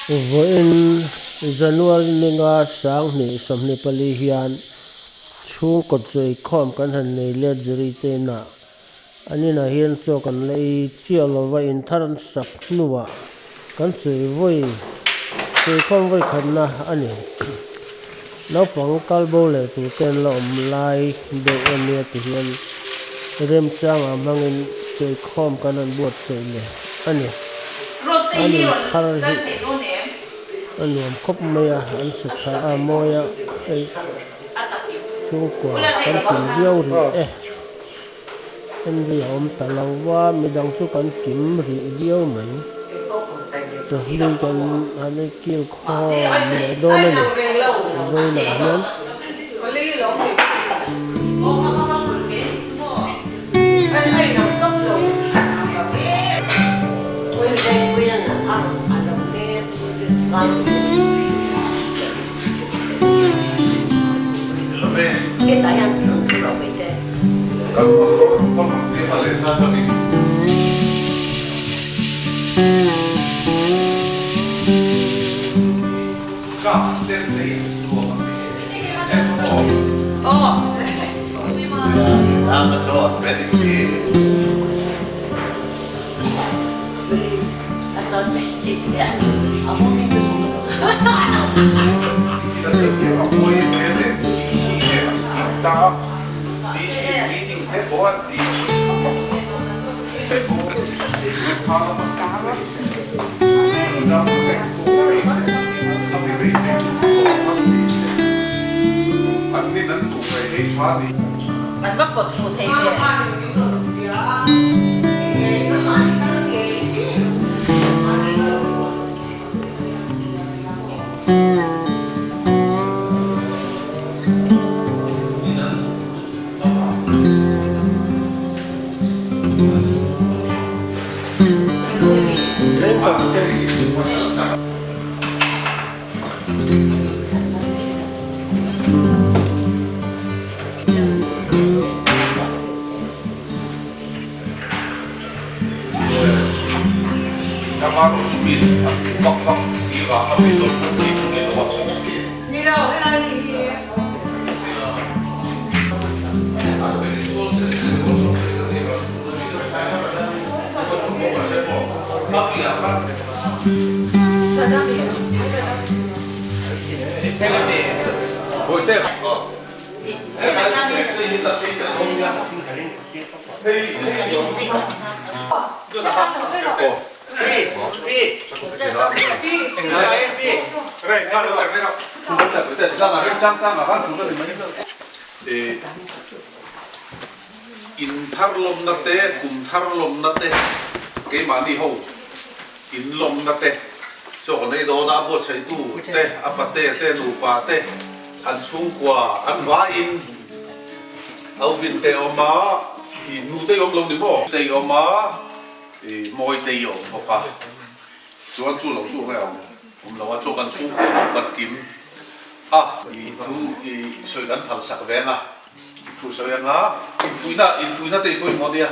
Voin January ninga sang ni somni pali hian chung ko chei khom kan han nei le jeri te na anina hian cho kan lei chialo in tharan sak nuwa kan chei voi chei khom voi khanna ani naupang kalbo le tu ten la om lai de ania ti hian rem chang a mangin chei khom kan an buat chei le ani ani thar hi anh khóc mày anh sụt sa môi ấy chú của con tìm diêu thì anh vì ông ta lâu quá mình đang chú con kiếm thì diêu mấy rồi nên con anh ấy kêu kho mẹ đôi này rồi là lớn cái tay ăn trộn rồi bây giờ con cái mà lên ra cho mình cả tên gì luôn à cái chỗ bên đi cho chị ở một mình đó đi xin đi tìm hết bố ăn đi hết bố họ nó mất cá lắm nó cái bố ấy nó bị bị anh đi nắn tụ về hết hóa đi anh bắt bật phụ thế kìa Kamu bin, kok kira apa itu ini loh. đi đâu cái này đi Ôi thế. In thar lom na te, kum thar lom na te, cái mà đi hậu, in lom na te, chỗ này đó đã buat sai tu te, apa te nu pa te, an chung qua, an va in, au vin te oma, nu te om lom đi bo, te oma, moi te om ho pa, chuan chu lo chu mai om lo cho kan chung qua kat kim, tu soi kan thal sak venga. Thu soi nga in fuina te koi modia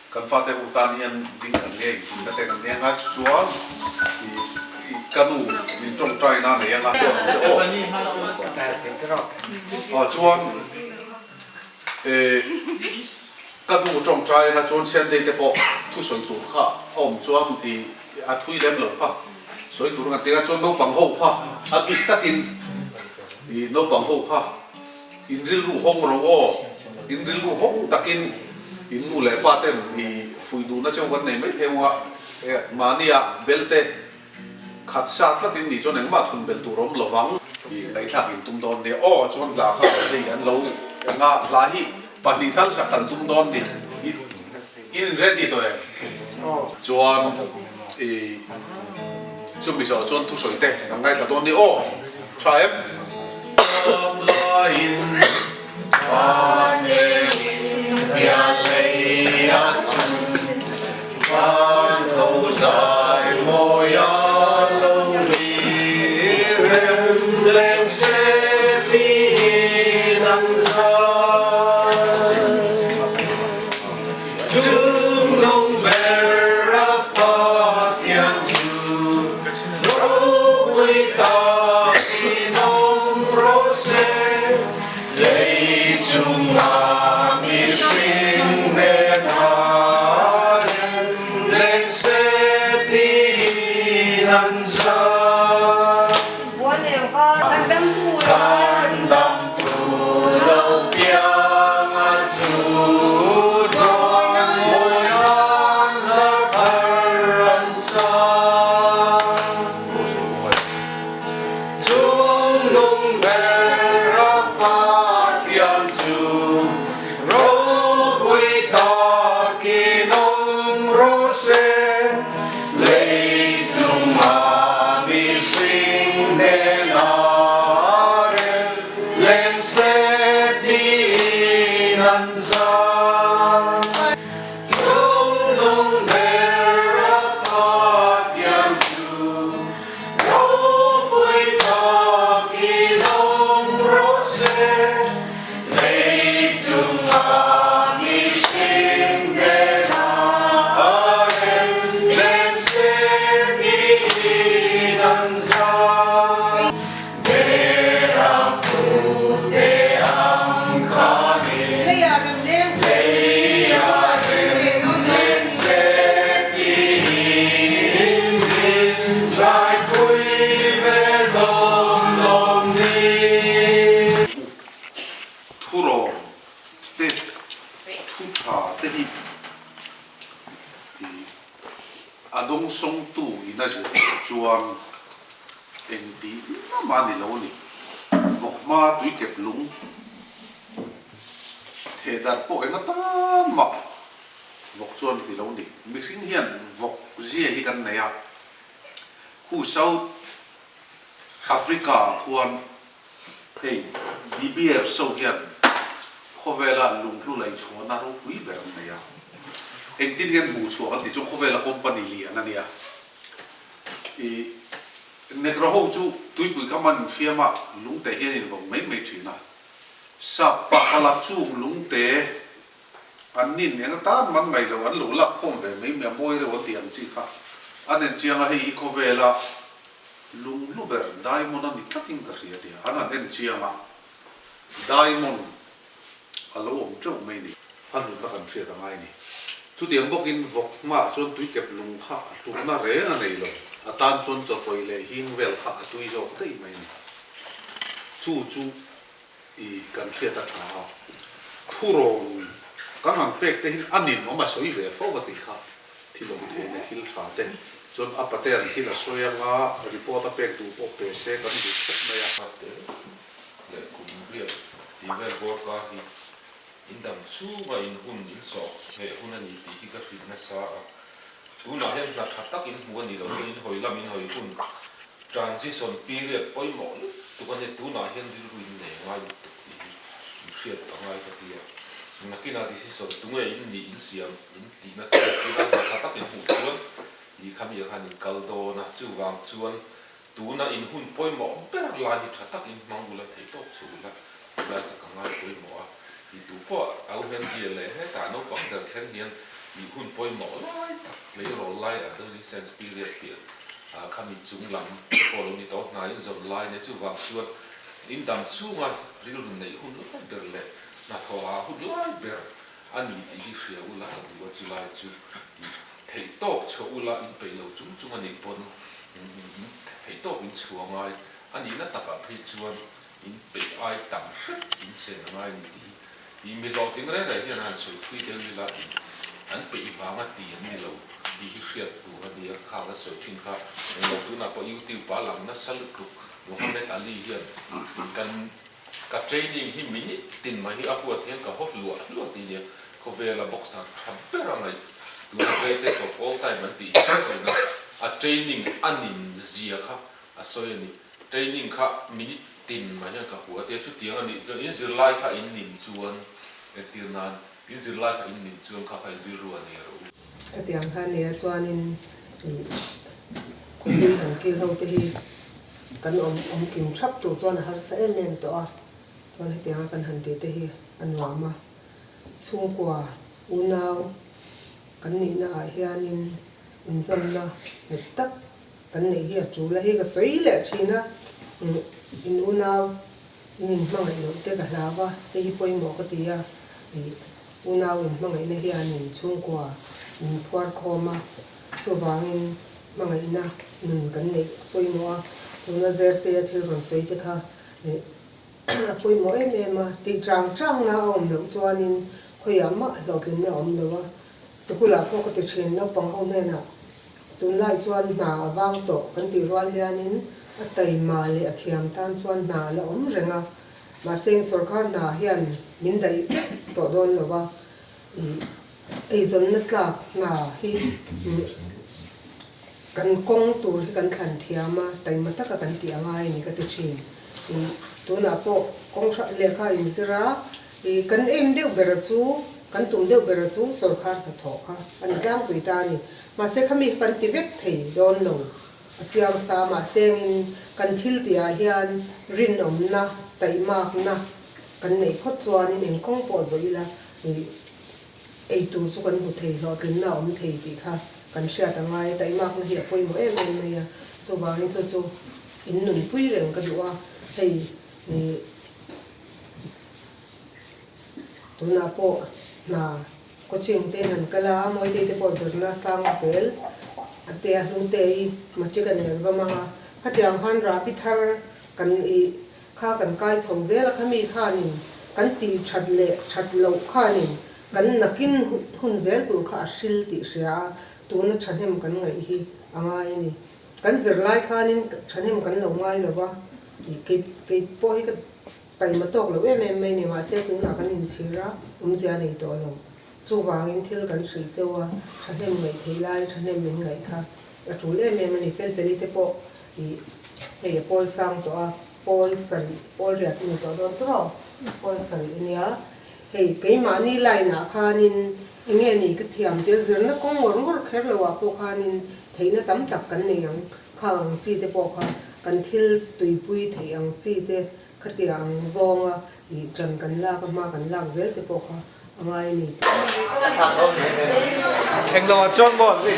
kan fa te utanian ding kan nge in te kan nge nga chuan kanu in trong trai na ne nga chuan kanu trong trai ha chuan sen de te po thu soi tu kha om chuan a thui lem lo kha soi tu nga te chuan no pang ho kha a ki takin no pang ho kha in ril ru hong ro o in ril ru hong takin in nu le pa tem i fui du na chong kan nei mai thewa mania belte khat sa tlatin ni chon engma thun bel tu rom lowang i ngai thak in tum don de o chon la kha dei an lo nga la hi pani thal sa kan tum don ni in ready to e chuan chumi so chon tu soi te ngai tha don ni o try in vui ta khi nông rose lấy chung mà mi sinh nè ta lên sẽ đi năn sa buồn em có san đâm thu san đâm thu lâu biang a chu rồi ngồi an la tharan sa chung nung ra pa thiam chu ro vui ta ki nong ro se lấy chung ma mi sinh ne na lên sẽ đi năn ra chung nung ra pa thiam chu ro vui ta ki nong ro se lấy chung ma mi sinh ne na lên sẽ đi năn ra để làm phụ để ăn khá đi lấy à đừng đen lấy à về nó lên sẽ đi giải quy về lòng lòng đi thu rồ tê thu trà tê đi adong song tu ina se chuan en ti ma ni lo ni vok ma tui kep lung the dar po en ta ma vok chuan ti lo ni mi hring hian vok zia hi kan nei a hu South Africa khuan hei BBF so hian khovela lung lu lai chhuana ro pui ber nei a en tin hian mu chhuak an ti chu khovela company li an ania i negro ho chu tui pui kaman fiama lung te hian in vong mai mai thina sa pa khala chu lung te an nin eng ta man mai lo an lo lak khom ve mai me moi re o tiang chi kha an en chiang a hei khovela lung lu ber diamond an taking ka ria dia an en chiang a diamond alo om chu mai ni an lu kan thria ta ngai ni chu tiang bok in vok ma chon tui kep lung kha tu na re na nei lo atan chon cho choi le hin vel kha tui zo tei mai ni chu i kan thria ta tha thu ron kan ang pek te hin anin oma soi ve fo ba ti kha thilom the ne thil tha te chon apate an thila soya nga report a pek du po pe se kan du thok na ya te le kum bia ti vel bor ka hi indam chu wa in hun in so he hun ani ti hi ka rin na sa tu na hen ra thatak in hu ani lo in hoi lam in hoi hun transition period poi mo tu kan tu na hen ri ruin ne ngai tu ti siat ngai ka ti ya na kina decision tu ngai in ni in siam in ti na ti ra thatak in hu chuan i kham ya khan kaldo na chu wang chuan tu na in hun poi mo ber la hi thatak in mangula thei tok chu la la ka kangai poi mo a i tu po au hen hi le he ta no pang der khen hian i hun poi mo lai tak le ro lai a the sense period here a kham i chung lam po lo ni to na in zon lai ne chu wang chuan in dam chu ma ril nei hun lo ber le na tho a hun lai ber ani ti hi hria u la du chu lai chu thei tok cho u la in pe lo chung chung ani pon thei tok in chuangai ani na taka phei chuan in pe ai tam in se ngai ni i mi lo ting re re hian an su pui de ni la an pe i wanga ti an ni lo di hi hria tu ha dia kha ga so thin kha lo tu na po YouTube pa lam na sal ku Muhammad Ali hian kan ka training hi mini tin ma hi apu athian ka hot lu ti dia ko vela boxer thampera ngai tu greatest of all time an ti na a training anin zia kha a soyani training kha mini tin ma ya ka hu ate chu tiang ani in zir lai kha in nin chuan e tirnan in zir lai kha in nin chuan kha khai bir ruan ne ro tiang kha ne chuanin chumi han ki ho te hi kan om kim thap tu chuan har sa en nen to a chuan tiang kan han te hi anwa ma chung kwa unau kan ni na hianin in zon na tak kan nei hi chu la hi ka soi le thina in unaw in mangai no te ka hlawa te hi poimo ka tia unaw in mangai na hian in chungkwa in puar khoma chuwangin mangai na kan nei poimo a tuna zerte a thil ron soi te kha poimo ma ti chang na om lo chuanin khoyama lokin na om lo wa sikula ko ka te chen no pang ho na tun lai chuan na awang to kan ti rual lianin a tai ma le a thiam tan chuan na le om renga ma sen sarkar na hian min dai to don lo wa ei zon na tla na hi kan kong tur hi kan than thiama tai mata ka kan ti angai ni ka ti chin tu na po kong sha le kha in zira kan em deu bera chu kan tum deu bera chu sarkar ka tho kha an jam pui ta ni ma se khami pan ti vek thei don lo chiang sa ma seng kan thil tia hian rin om na tai mak na kan nei khot chuan in kong po zoila ei tu chu kan bu thei lo tin na om thei ti kha kan sha ta ngai tai mak na hi poi mo em ya chu ba ni chu in nun pui reng ka duwa hei tu na po na ko ching te nan kala moi te po zurna sang sel ate a hlung te I ma chi kan exam ha hatiang han ra pi thar kan kha kan kai chong zel khami kha ni kan ti that le that lo kha ni kan nakin hun zel tur kha shil ti sia tu na thanem kan ngai hi angai ni kan zir lai kha nin thanem kan lo ngai lo ba ke po hi ka tai ma tok lo me ni ma se tu na kan in chira sia nei to lo chu wangin thil kan sri chewa thanem mai theilai thanem min ngai kha a chu le me mani fel peli te po hei pol sang to a pol sari pol riat ni to don tro pol sari nia hei ke ma ni lai na khanin inge ni ka thiam te zir na kong ngor kher lo wa po khanin theina tam tak kan nei ang khang chi te po kha kan thil tui pui thei ang chi te khatiang zonga chan kan la ka ma kan lak zel te po kha angai ni Anh lo chọn bỏ gì?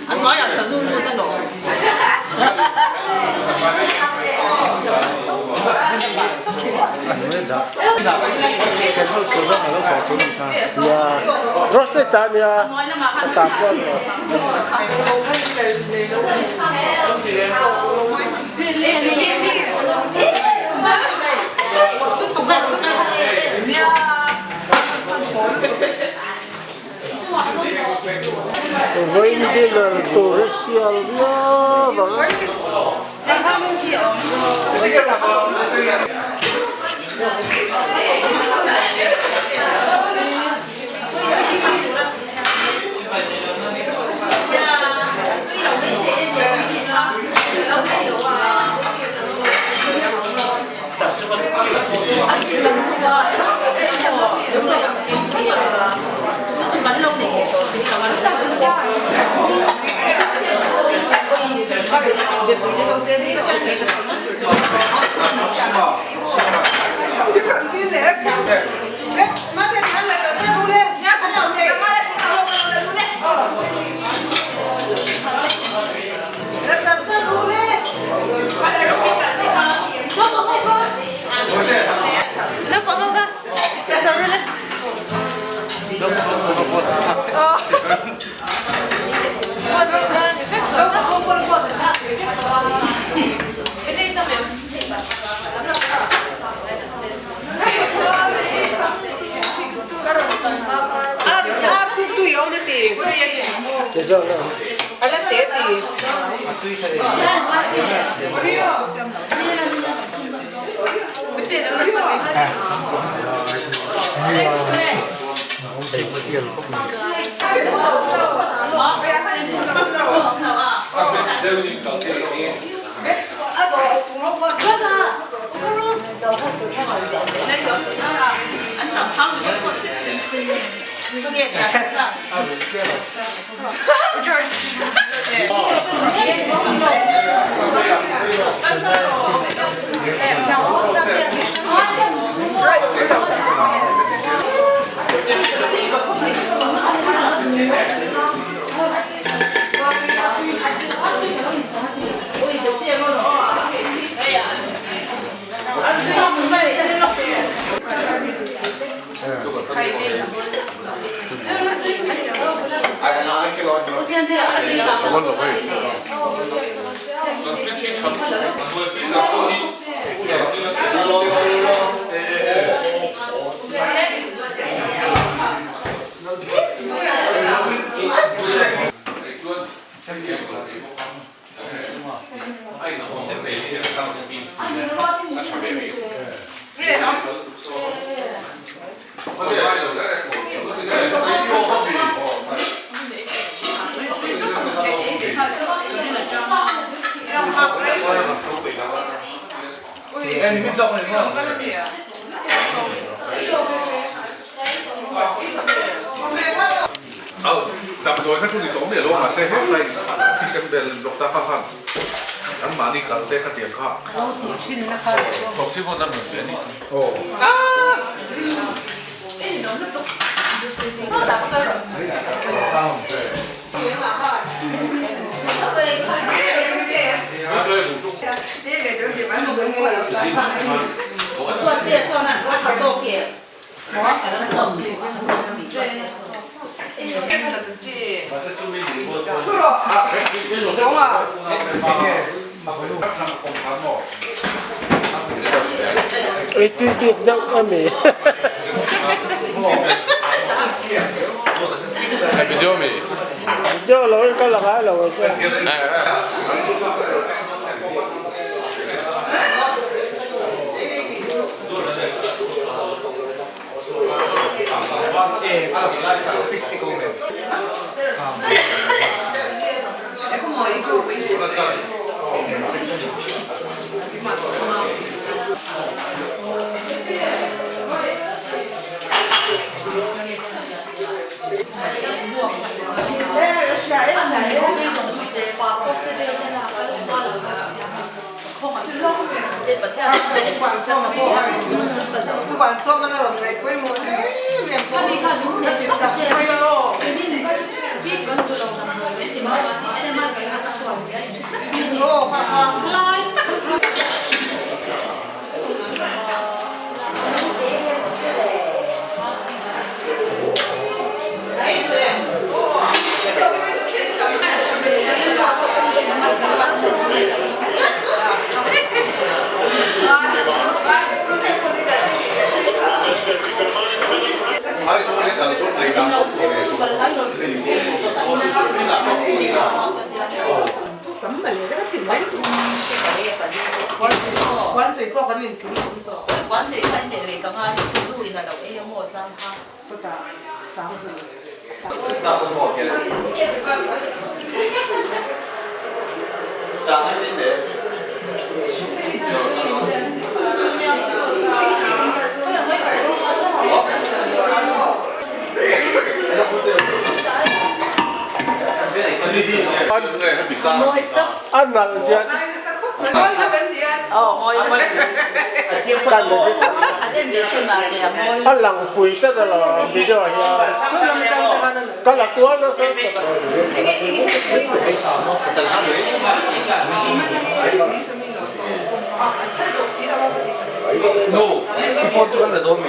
Anh nói là sử dụng luôn ta nổ. Roste tania tapon với đi là tổ racial ya vâng George. đập rồi các chú đi tóm để luôn mà xe hết này khi xem bền lục ta khăn khăn ăn mà đi cả tê khát tiền khá 복시보다는 면이 ồ Itu tidak kami. video mi Jauh lawan kalau kaya lawan saya. Quản số mà nó làm này quay một cái điểm có bị khẩn nó chỉ đặt quay đâu ai số lên đằng số này đằng số này cấm mà lấy cái tiền đấy quán gì có cái tiền thứ đó quán thì anh để lấy cái hai sử dụng là đầu em một trăm hai số ta sáu Ăn là chuyện con là bên gì anh ngồi cần được anh em biết khi mà để ngồi ăn lằng quỳ chắc là video ya. số 500 cho anh Kalau là tua nó sẽ No, 이번 주간에 너무